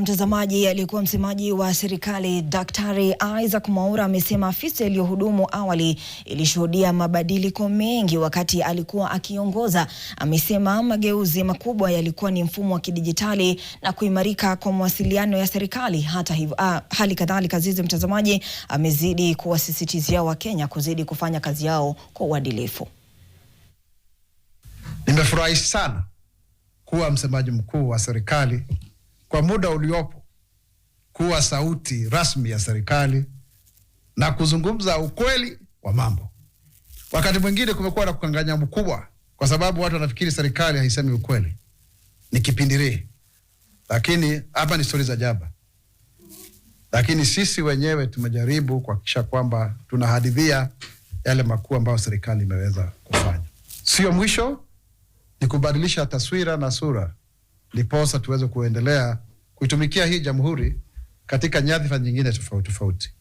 mtazamaji, aliyekuwa msemaji wa serikali Daktari Isaac Mwaura amesema afisa iliyohudumu awali ilishuhudia mabadiliko mengi wakati alikuwa akiongoza. Amesema mageuzi makubwa yalikuwa ni mfumo wa kidijitali na kuimarika kwa mawasiliano ya serikali. Hata hivyo, hali kadhalika Azizi mtazamaji, amezidi kuwasisitizia Wakenya kuzidi kufanya kazi yao kwa uadilifu. Nimefurahi sana kuwa msemaji mkuu wa serikali kwa muda uliopo, kuwa sauti rasmi ya serikali na kuzungumza ukweli wa mambo. Wakati mwingine kumekuwa na kukanganya mkubwa kwa sababu watu wanafikiri serikali haisemi ukweli, ni kipindirii. Lakini hapa ni stori za jaba. Lakini sisi wenyewe tumejaribu kuhakikisha kwamba tunahadithia yale makuu ambayo serikali imeweza kufanya. Sio mwisho, ni kubadilisha taswira na sura, ndiposa tuweze kuendelea kuitumikia hii jamhuri katika nyadhifa nyingine tofauti tofauti.